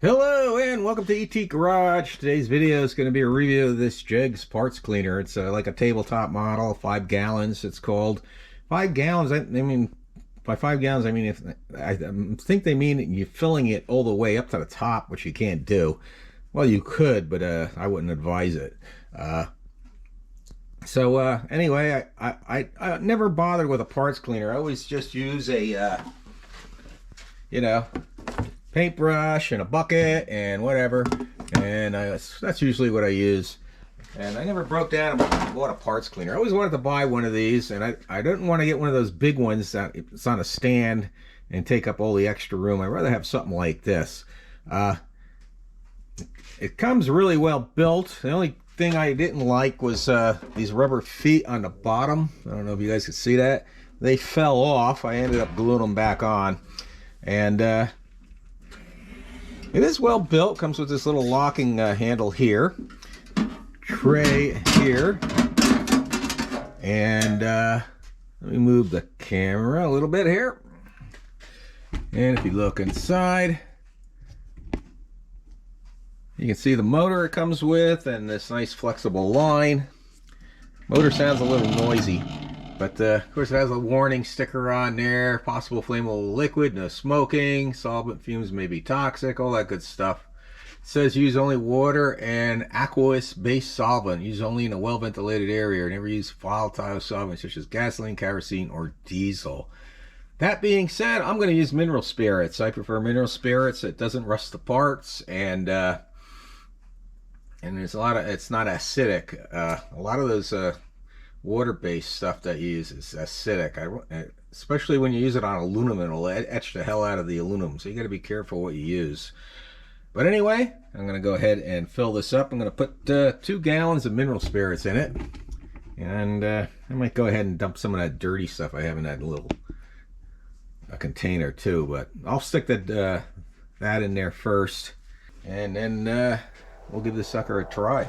Hello and welcome to ET Garage. Today's video is going to be a review of this Jegs parts cleaner. It's like a tabletop model, 5 gallons it's called. 5 gallons, I mean, by 5 gallons I mean, if I think they mean you filling it all the way up to the top, which you can't do. Well, you could, but I wouldn't advise it. Anyway, I never bothered with a parts cleaner. I always just use a, paintbrush and a bucket and whatever, and that's usually what I use. And I never broke down and bought a parts cleaner. I always wanted to buy one of these, and I didn't want to get one of those big ones that it's on a stand and take up all the extra room. I'd rather have something like this. It comes really well built. The only thing I didn't like was these rubber feet on the bottom. I don't know if you guys can see that. They fell off. I ended up gluing them back on, and it is well built. Comes with this little locking handle here, tray here, and let me move the camera a little bit here. And if you look inside, you can see the motor it comes with and this nice flexible line. Motor sounds a little noisy, but of course it has a warning sticker on there. Possible flammable liquid, no smoking, solvent fumes may be toxic, all that good stuff. It says use only water and aqueous based solvent. Use only in a well ventilated area. Never use volatile solvents such as gasoline, kerosene, or diesel. That being said, I'm going to use mineral spirits. I prefer mineral spirits. It doesn't rust the parts, and there's a lot of, it's not acidic. A lot of those water-based stuff that you use is acidic, especially when you use it on aluminum. It'll etch the hell out of the aluminum, so you got to be careful what you use. But anyway, I'm going to go ahead and fill this up. I'm going to put 2 gallons of mineral spirits in it, and I might go ahead and dump some of that dirty stuff I have in that little container too, but I'll stick that in there first, and then we'll give this sucker a try.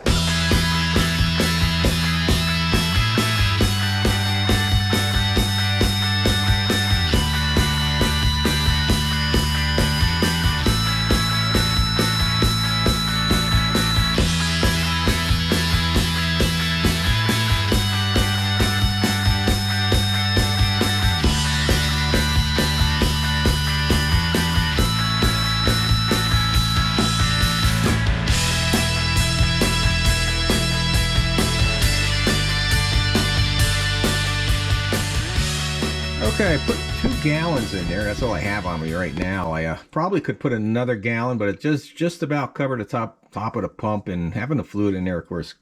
Okay, I put 2 gallons in there. That's all I have on me right now. I probably could put another gallon, but it just about covered the top of the pump, and having the fluid in there, of course,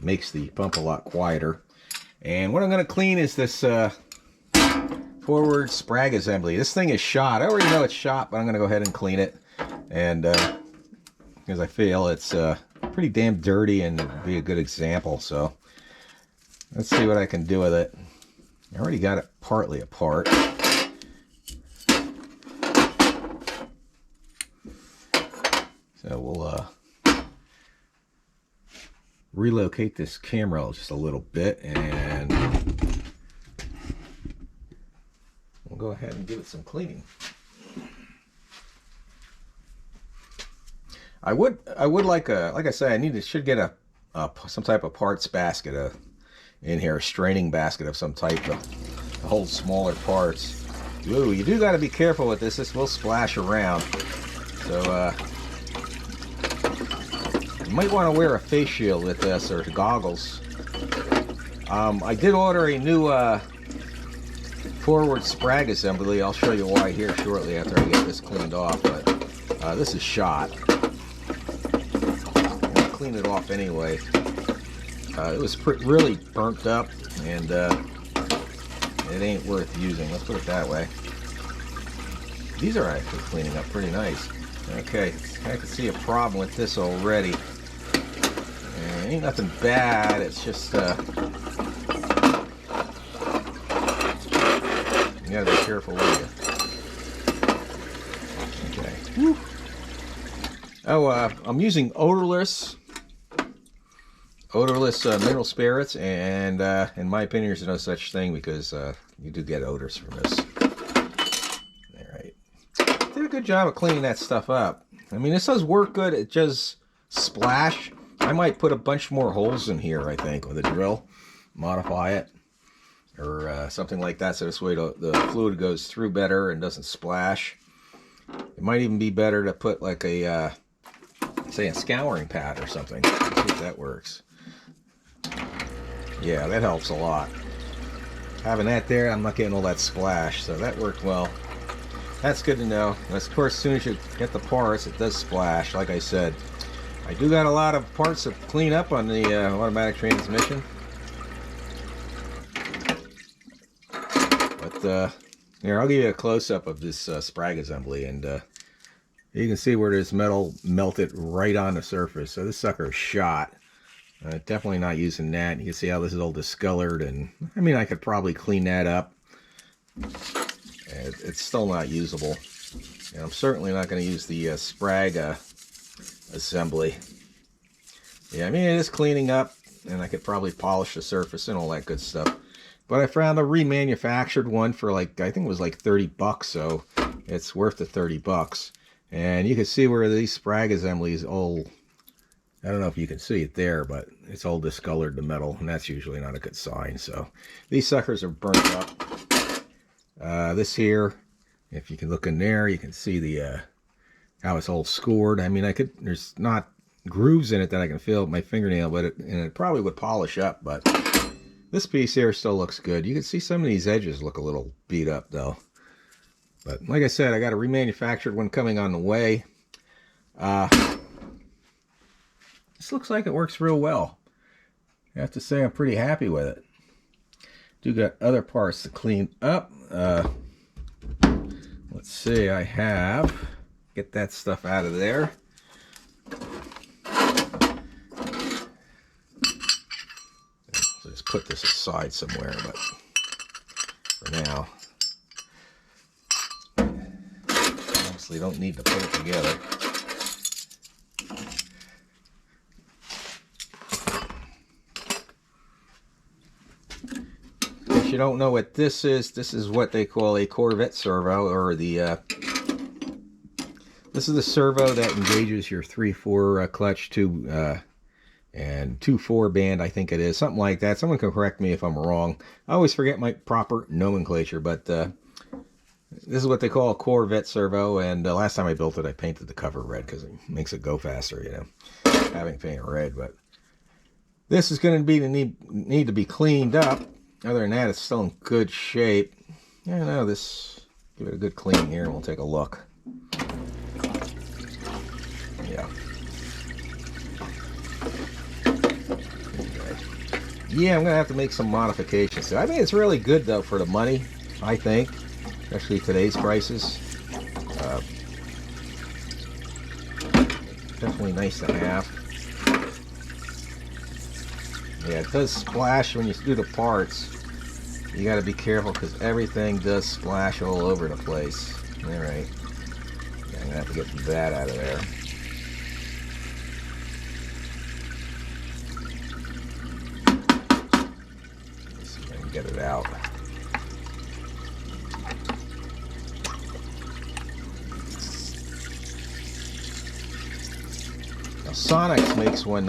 makes the pump a lot quieter. And what I'm going to clean is this forward sprag assembly. This thing is shot. I already know it's shot, but I'm going to go ahead and clean it, and because I feel it's pretty damn dirty and it'd be a good example. So let's see what I can do with it. I already got it partly apart. So we'll relocate this camera just a little bit, and we'll go ahead and give it some cleaning. I would like I said, should get some type of parts basket in here, a straining basket of some type to hold smaller parts. Ooh, you do got to be careful with this. This will splash around, so you might want to wear a face shield with this, or goggles. I did order a new forward sprag assembly. I'll show you why here shortly after I get this cleaned off, but this is shot. I'm gonna clean it off anyway. It was really burnt up, and it ain't worth using. Let's put it that way. These are actually cleaning up pretty nice. Okay, I can see a problem with this already. And it ain't nothing bad. It's just you gotta be careful with it. Okay. Whew. Oh, I'm using odorless mineral spirits, and in my opinion there's no such thing, because you do get odors from this. All right, did a good job of cleaning that stuff up. I mean, this does work good. It just splash. I might put a bunch more holes in here, I think, with a drill. Modify it. Or something like that, so this way the fluid goes through better and doesn't splash. It might even be better to put like a, say, a scouring pad or something. Let's see if that works. Yeah, that helps a lot. Having that there, I'm not getting all that splash, so that worked well. That's good to know. And of course, as soon as you get the parts, it does splash, like I said. I do got a lot of parts to clean up on the automatic transmission. But here, I'll give you a close-up of this sprag assembly, and you can see where there's metal melted right on the surface. So this sucker is shot. Definitely not using that. You can see how this is all discolored, and I mean, I could probably clean that up. It's still not usable. And I'm certainly not going to use the sprag assembly. Yeah, I mean, it is cleaning up, and I could probably polish the surface and all that good stuff. But I found a remanufactured one for like, I think it was like 30 bucks, so it's worth the 30 bucks. And you can see where these sprag assemblies all, I don't know if you can see it there, but it's all discolored, the metal, and that's usually not a good sign. So these suckers are burnt up. This here, if you can look in there, you can see the how it's all scored. I mean, there's not grooves in it that I can feel with my fingernail, but it probably would polish up, but this piece here still looks good. You can see some of these edges look a little beat up though. But like I said, I got a remanufactured one coming on the way. This looks like it works real well. I have to say I'm pretty happy with it. Do got other parts to clean up. Let's see, get that stuff out of there. So just put this aside somewhere, but for now, obviously don't need to put it together. If you don't know what this is what they call a Corvette servo, or the this is the servo that engages your 3/4 clutch to and 2/4 band, I think it is, something like that. Someone can correct me if I'm wrong. I always forget my proper nomenclature, but this is what they call a Corvette servo. And last time I built it, I painted the cover red because it makes it go faster, you know, having paint red. But this is going to be need to be cleaned up. Other than that, it's still in good shape. Yeah, no, give it a good clean here, and we'll take a look. Yeah. Yeah, I'm going to have to make some modifications. So I mean, it's really good, though, for the money, I think. Especially today's prices. Definitely nice to have. Yeah, it does splash when you do the parts. You got to be careful because everything does splash all over the place. Alright. Yeah, I'm going to have to get that out of there. Let's see if I can get it out. Now, Sonex makes one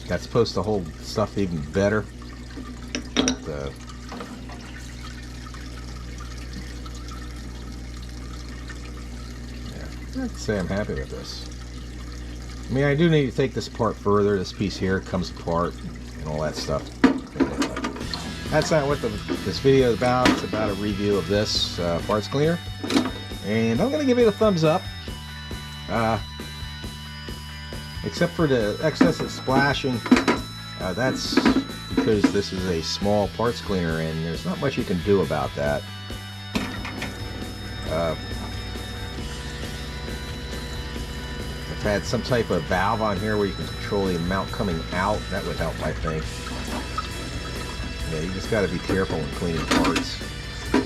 that's supposed to hold stuff even better. But, yeah, I'd say I'm happy with this. I mean, I do need to take this apart further. This piece here comes apart and all that stuff. That's not what this video is about. It's about a review of this parts cleaner. And I'm going to give it a thumbs up. Except for the excess of splashing, that's because this is a small parts cleaner and there's not much you can do about that. If I had some type of valve on here where you can control the amount coming out, that would help, I think. Yeah, you just got to be careful when cleaning parts. Yeah,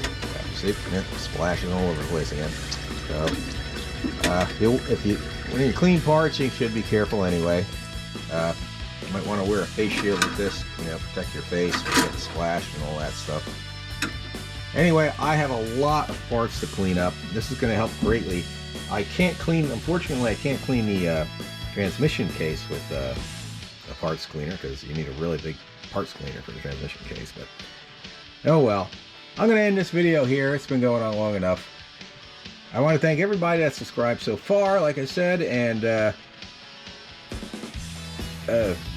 see, yeah, splashing all over the place again. So, when you clean parts, you should be careful anyway. You might want to wear a face shield with this, you know, protect your face from getting splashed and all that stuff. Anyway, I have a lot of parts to clean up. This is going to help greatly. I can't clean, unfortunately, I can't clean the transmission case with a parts cleaner because you need a really big parts cleaner for the transmission case. But oh well. I'm going to end this video here. It's been going on long enough. I want to thank everybody that subscribed so far, like I said, and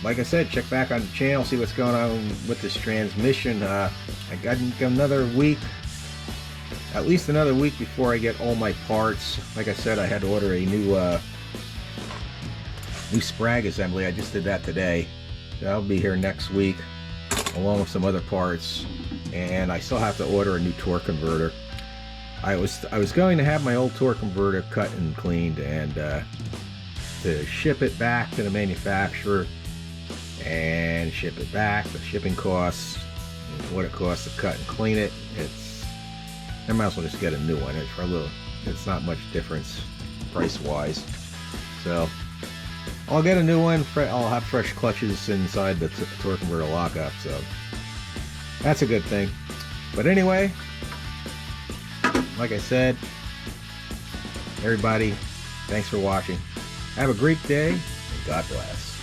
like I said, check back on the channel, see what's going on with this transmission. I got another week, at least another week before I get all my parts. Like I said, I had to order a new sprag assembly. I just did that today. That'll be here next week, along with some other parts. And I still have to order a new torque converter. I was going to have my old torque converter cut and cleaned and to ship it back to the manufacturer and ship it back. The shipping costs, what it costs to cut and clean it, I might as well just get a new one. It's not much difference price wise. So I'll get a new one. I'll have fresh clutches inside the torque converter lockup, so that's a good thing. But anyway, like I said, everybody, thanks for watching. Have a great day, and God bless.